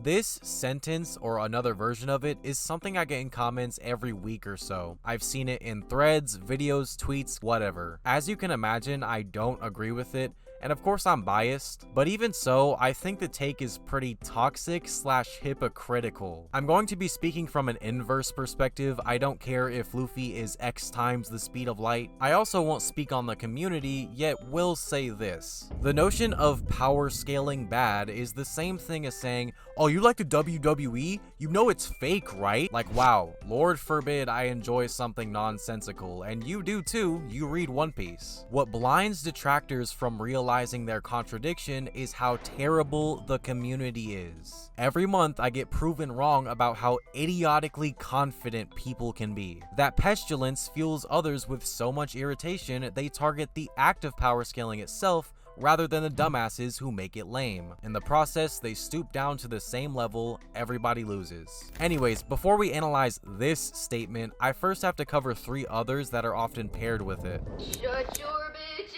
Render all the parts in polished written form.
This sentence, or another version of it, is something I get in comments every week or so. I've seen it in threads, videos, tweets, whatever. As you can imagine, I don't agree with it, and of course I'm biased, but even so, I think the take is pretty toxic / hypocritical. I'm going to be speaking from an inverse perspective. I don't care if Luffy is X times the speed of light. I also won't speak on the community, yet will say this. The notion of power scaling bad is the same thing as saying, oh, you like the WWE? You know it's fake, right? Like, wow, Lord forbid I enjoy something nonsensical, and you do too, you read One Piece. What blinds detractors from realizing their contradiction is how terrible the community is. Every month I get proven wrong about how idiotically confident people can be. That pestilence fuels others with so much irritation they target the act of power scaling itself rather than the dumbasses who make it lame. In the process, they stoop down to the same level, everybody loses. Anyways, before we analyze this statement, I first have to cover 3 others that are often paired with it. Shut your bitch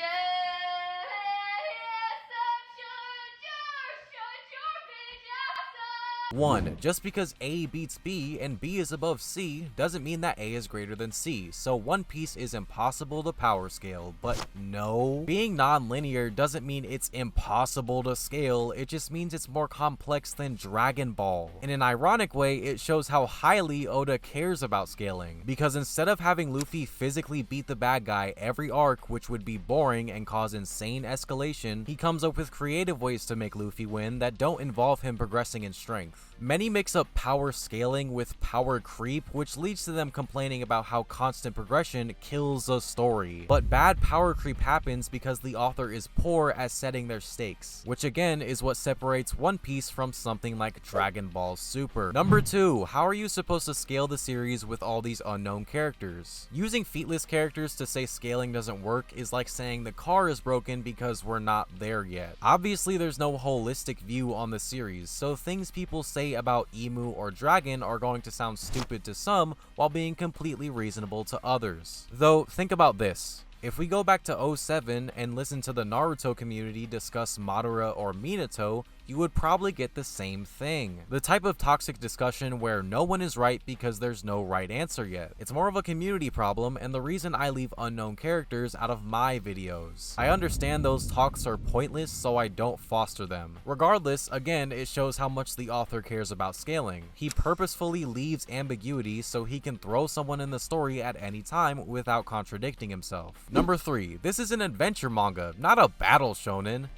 One, just because A beats B and B is above C doesn't mean that A is greater than C, so One Piece is impossible to power scale, but no. Being non-linear doesn't mean it's impossible to scale, it just means it's more complex than Dragon Ball. In an ironic way, it shows how highly Oda cares about scaling, because instead of having Luffy physically beat the bad guy every arc, which would be boring and cause insane escalation, he comes up with creative ways to make Luffy win that don't involve him progressing in strength. Many mix up power scaling with power creep, which leads to them complaining about how constant progression kills a story. But bad power creep happens because the author is poor at setting their stakes, which again is what separates One Piece from something like Dragon Ball Super. Number 2, how are you supposed to scale the series with all these unknown characters? Using featless characters to say scaling doesn't work is like saying the car is broken because we're not there yet. Obviously, there's no holistic view on the series, so things people say about Emu or Dragon are going to sound stupid to some while being completely reasonable to others. Though, think about this. If we go back to 07 and listen to the Naruto community discuss Madara or Minato, you would probably get the same thing. The type of toxic discussion where no one is right because there's no right answer yet. It's more of a community problem and the reason I leave unknown characters out of my videos. I understand those talks are pointless, so I don't foster them. Regardless, again, it shows how much the author cares about scaling. He purposefully leaves ambiguity so he can throw someone in the story at any time without contradicting himself. Number 3, this is an adventure manga, not a battle shonen.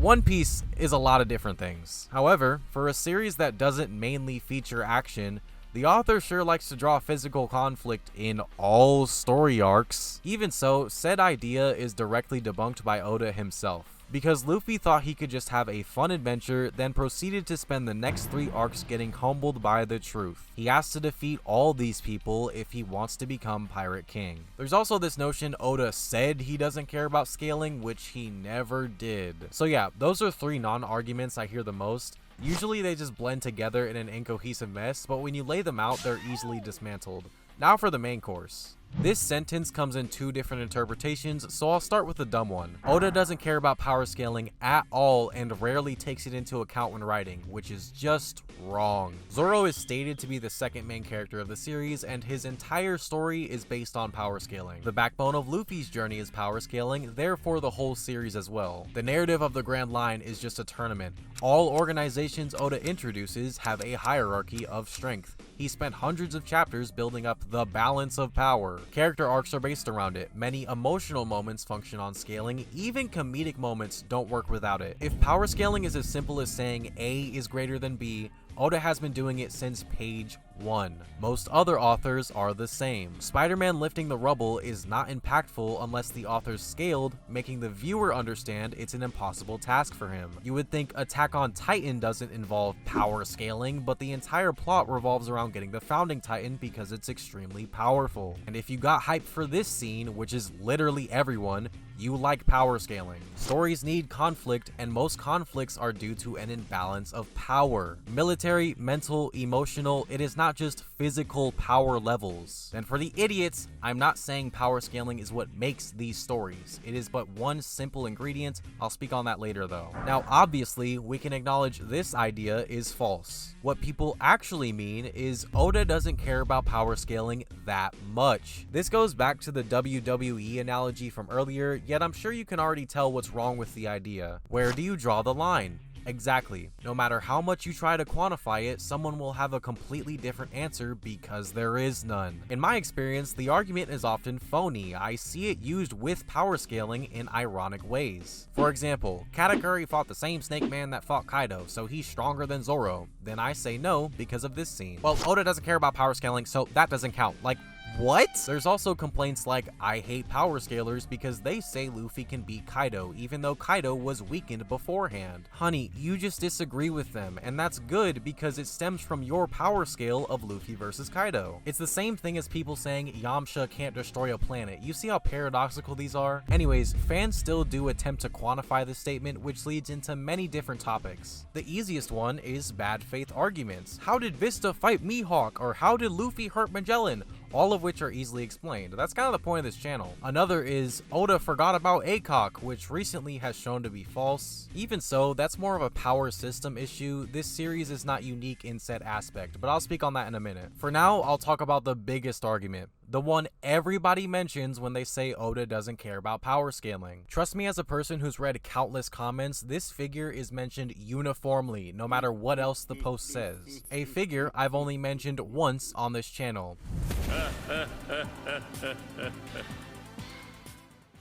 One Piece is a lot of different things. However, for a series that doesn't mainly feature action, the author sure likes to draw physical conflict in all story arcs. Even so, said idea is directly debunked by Oda himself, because Luffy thought he could just have a fun adventure, then proceeded to spend the next 3 arcs getting humbled by the truth. He has to defeat all these people if he wants to become Pirate King. There's also this notion Oda said he doesn't care about scaling, which he never did. So yeah, those are 3 non-arguments I hear the most. Usually they just blend together in an incohesive mess, but when you lay them out, they're easily dismantled. Now for the main course. This sentence comes in 2 different interpretations, so I'll start with the dumb one. Oda doesn't care about power scaling at all and rarely takes it into account when writing, which is just wrong. Zoro is stated to be the second main character of the series, and his entire story is based on power scaling. The backbone of Luffy's journey is power scaling, therefore the whole series as well. The narrative of the Grand Line is just a tournament. All organizations Oda introduces have a hierarchy of strength. He spent hundreds of chapters building up the balance of power. Character arcs are based around it. Many emotional moments function on scaling. Even comedic moments don't work without it. If power scaling is as simple as saying A is greater than B, Oda has been doing it since page 1. Most other authors are the same. Spider-Man lifting the rubble is not impactful unless the author's scaled, making the viewer understand it's an impossible task for him. You would think Attack on Titan doesn't involve power scaling, but the entire plot revolves around getting the Founding Titan because it's extremely powerful. And if you got hyped for this scene, which is literally everyone, You like power scaling. Stories need conflict, and most conflicts are due to an imbalance of power. Military, mental, emotional, it is not just physical power levels. And for the idiots, I'm not saying power scaling is what makes these stories. It is but one simple ingredient. I'll speak on that later though. Now, obviously, we can acknowledge this idea is false. What people actually mean is Oda doesn't care about power scaling that much. This goes back to the WWE analogy from earlier, yet I'm sure you can already tell what's wrong with the idea. Where do you draw the line? Exactly. No matter how much you try to quantify it, someone will have a completely different answer because there is none. In my experience, the argument is often phony. I see it used with power scaling in ironic ways. For example, Katakuri fought the same Snake Man that fought Kaido, so he's stronger than Zoro. Then I say no because of this scene. Well, Oda doesn't care about power scaling, so that doesn't count. Like, what? There's also complaints like, I hate power scalers because they say Luffy can beat Kaido, even though Kaido was weakened beforehand. Honey, you just disagree with them, and that's good because it stems from your power scale of Luffy versus Kaido. It's the same thing as people saying Yamcha can't destroy a planet. You see how paradoxical these are? Anyways, fans still do attempt to quantify this statement, which leads into many different topics. The easiest one is bad faith arguments. How did Vista fight Mihawk? Or how did Luffy hurt Magellan? All of which are easily explained. That's kind of the point of this channel. Another is Oda forgot about Acock, which recently has shown to be false. Even so, that's more of a power system issue. This series is not unique in said aspect, but I'll speak on that in a minute. For now, I'll talk about the biggest argument. The one everybody mentions when they say Oda doesn't care about power scaling. Trust me, as a person who's read countless comments, this figure is mentioned uniformly, no matter what else the post says. A figure I've only mentioned once on this channel.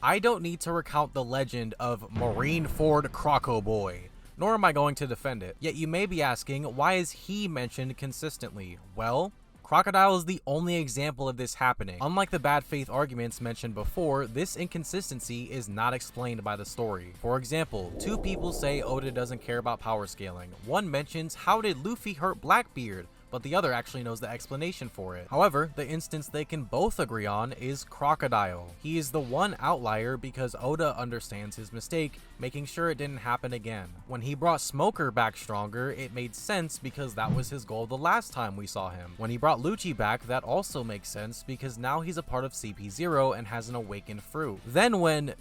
I don't need to recount the legend of Marineford Croco Boy, nor am I going to defend it. Yet you may be asking, why is he mentioned consistently? Well, Crocodile is the only example of this happening. Unlike the bad faith arguments mentioned before, this inconsistency is not explained by the story. For example, two people say Oda doesn't care about power scaling. One mentions, how did Luffy hurt Blackbeard? But the other actually knows the explanation for it. However, the instance they can both agree on is Crocodile. He is the one outlier because Oda understands his mistake, making sure it didn't happen again. When he brought Smoker back stronger, it made sense because that was his goal the last time we saw him. When he brought Lucci back, that also makes sense because now he's a part of CP0 and has an awakened fruit. Then when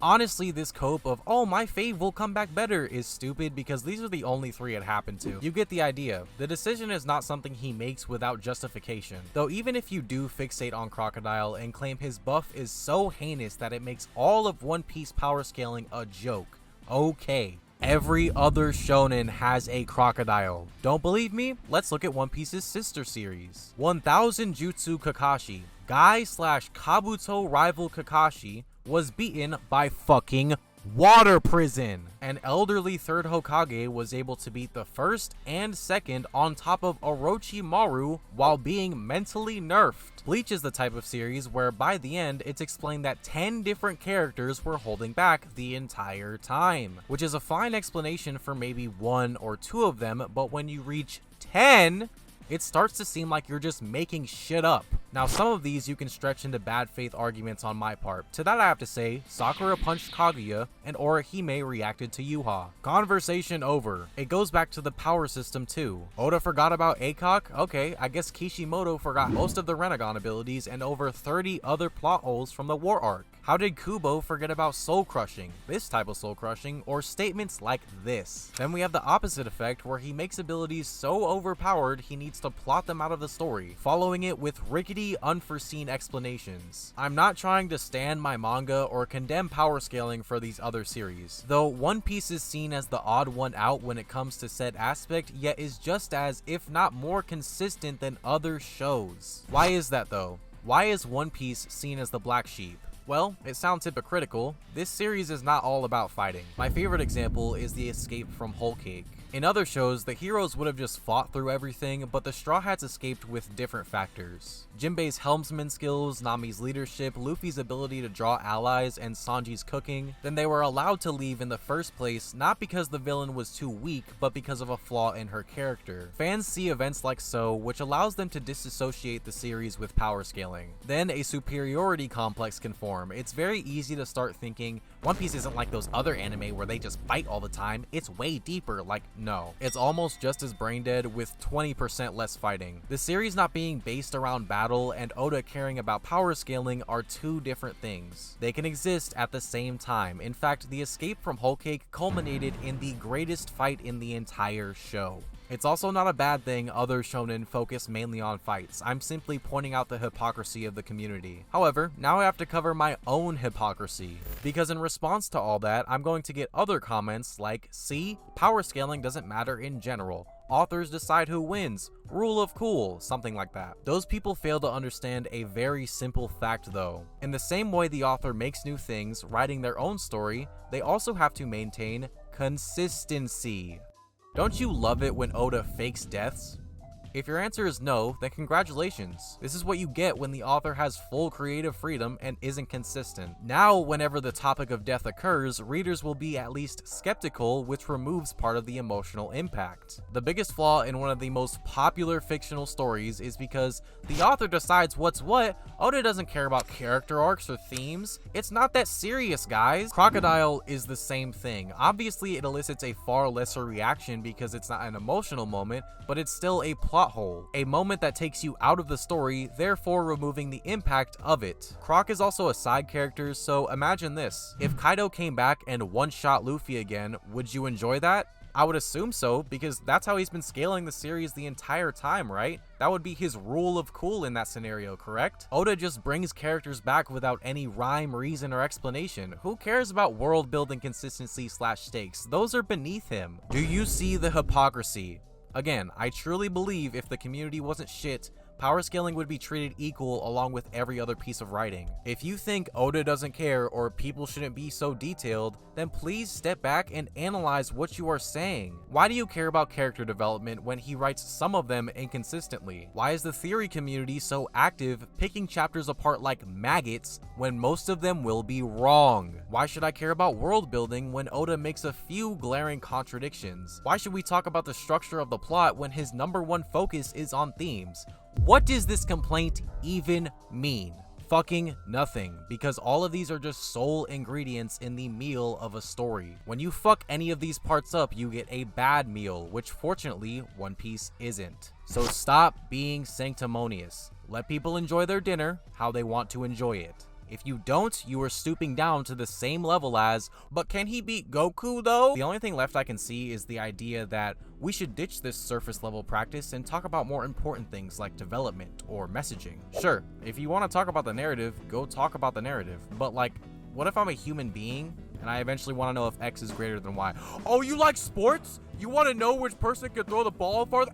honestly, this cope of, oh, my fave will come back better is stupid because these are the only three it happened to. You get the idea. The decision is not something he makes without justification. Though even if you do fixate on Crocodile and claim his buff is so heinous that it makes all of One Piece power scaling a joke, okay. Every other shonen has a Crocodile. Don't believe me? Let's look at One Piece's sister series. 1000 Jutsu Kakashi. Guy/Kabuto rival Kakashi was beaten by fucking water prison. An elderly third Hokage was able to beat the first and second on top of Orochimaru while being mentally nerfed. Bleach is the type of series where by the end it's explained that 10 different characters were holding back the entire time, which is a fine explanation for maybe one or two of them, but when you reach 10, it starts to seem like you're just making shit up. Now, some of these you can stretch into bad faith arguments on my part. To that I have to say, Sakura punched Kaguya, and Orihime reacted to Yuha. Conversation over. It goes back to the power system too. Oda forgot about Acock? Okay, I guess Kishimoto forgot most of the Renegon abilities and over 30 other plot holes from the war arc. How did Kubo forget about soul crushing, this type of soul crushing, or statements like this? Then we have the opposite effect where he makes abilities so overpowered he needs to plot them out of the story, following it with rickety, unforeseen explanations. I'm not trying to stand my manga or condemn power scaling for these other series, though One Piece is seen as the odd one out when it comes to said aspect, yet is just as, if not more consistent than other shows. Why is that though? Why is One Piece seen as the black sheep? Well, it sounds hypocritical. This series is not all about fighting. My favorite example is the escape from Whole Cake. In other shows, the heroes would have just fought through everything, but the Straw Hats escaped with different factors. Jinbei's helmsman skills, Nami's leadership, Luffy's ability to draw allies, and Sanji's cooking. Then they were allowed to leave in the first place, not because the villain was too weak, but because of a flaw in her character. Fans see events like so, which allows them to disassociate the series with power scaling. Then a superiority complex can form. It's very easy to start thinking, One Piece isn't like those other anime where they just fight all the time. It's way deeper. Like, no. It's almost just as brain dead with 20% less fighting. The series not being based around battle and Oda caring about power scaling are two different things. They can exist at the same time. In fact, the escape from Whole Cake culminated in the greatest fight in the entire show. It's also not a bad thing other shonen focus mainly on fights. I'm simply pointing out the hypocrisy of the community. However, now I have to cover my own hypocrisy, because in response to all that, I'm going to get other comments like, see, power scaling doesn't matter in general. Authors decide who wins. Rule of cool, something like that. Those people fail to understand a very simple fact though. In the same way the author makes new things, writing their own story, they also have to maintain consistency. Don't you love it when Oda fakes deaths? If your answer is no, then congratulations. This is what you get when the author has full creative freedom and isn't consistent. Now, whenever the topic of death occurs, readers will be at least skeptical, which removes part of the emotional impact. The biggest flaw in one of the most popular fictional stories is because the author decides what's what. Oda doesn't care about character arcs or themes. It's not that serious, guys. Crocodile is the same thing. Obviously, it elicits a far lesser reaction because it's not an emotional moment, but it's still a plot hole, a moment that takes you out of the story, therefore removing the impact of it. Croc is also a side character, so imagine this. If Kaido came back and one-shot Luffy again, would you enjoy that? I would assume so, because that's how he's been scaling the series the entire time, right? That would be his rule of cool in that scenario, correct? Oda just brings characters back without any rhyme, reason, or explanation. Who cares about world building consistency / stakes? Those are beneath him. Do you see the hypocrisy? Again, I truly believe if the community wasn't shit, power scaling would be treated equal along with every other piece of writing. If you think Oda doesn't care or people shouldn't be so detailed, then please step back and analyze what you are saying. Why do you care about character development when he writes some of them inconsistently? Why is the theory community so active, picking chapters apart like maggots when most of them will be wrong? Why should I care about world building when Oda makes a few glaring contradictions? Why should we talk about the structure of the plot when his #1 focus is on themes? What does this complaint even mean? Fucking nothing, because all of these are just sole ingredients in the meal of a story. When you fuck any of these parts up, you get a bad meal, which fortunately, One Piece isn't. So stop being sanctimonious. Let people enjoy their dinner how they want to enjoy it. If you don't, you are stooping down to the same level as, but can he beat Goku though? The only thing left I can see is the idea that we should ditch this surface level practice and talk about more important things like development or messaging. Sure, if you want to talk about the narrative, go talk about the narrative. But like, what if I'm a human being and I eventually want to know if X is greater than Y? Oh, you like sports? You want to know which person can throw the ball farther?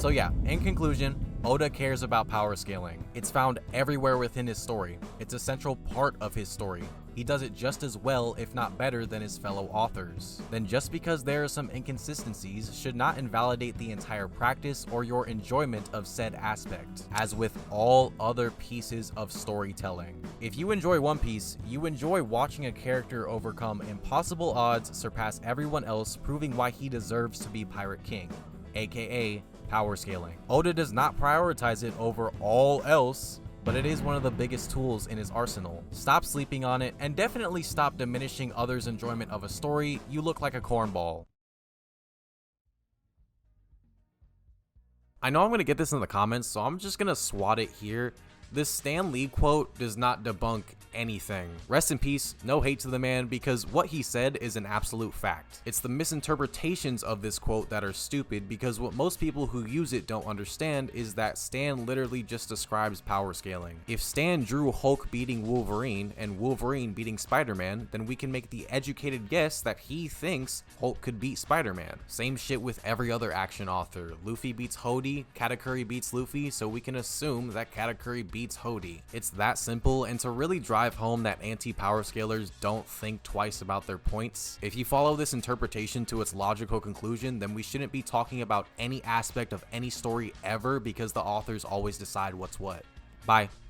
So yeah, in conclusion, Oda cares about power scaling. It's found everywhere within his story. It's a central part of his story. He does it just as well, if not better, than his fellow authors. Then just because there are some inconsistencies should not invalidate the entire practice or your enjoyment of said aspect, as with all other pieces of storytelling. If you enjoy One Piece, you enjoy watching a character overcome impossible odds, surpass everyone else, proving why he deserves to be Pirate King, aka power scaling. Oda does not prioritize it over all else, but it is one of the biggest tools in his arsenal. Stop sleeping on it, and definitely stop diminishing others' enjoyment of a story. You look like a cornball. I know I'm going to get this in the comments, so I'm just going to swat it here. This Stan Lee quote does not debunk anything. Rest in peace, no hate to the man, because what he said is an absolute fact. It's the misinterpretations of this quote that are stupid, because what most people who use it don't understand is that Stan literally just describes power scaling. If Stan drew Hulk beating Wolverine and Wolverine beating Spider-Man, then we can make the educated guess that he thinks Hulk could beat Spider-Man. Same shit with every other action author. Luffy beats Hody, Katakuri beats Luffy, so we can assume that Katakuri beats beats Hody. It's that simple, and to really drive home that anti-power scalers don't think twice about their points, if you follow this interpretation to its logical conclusion, then we shouldn't be talking about any aspect of any story ever because the authors always decide what's what. Bye.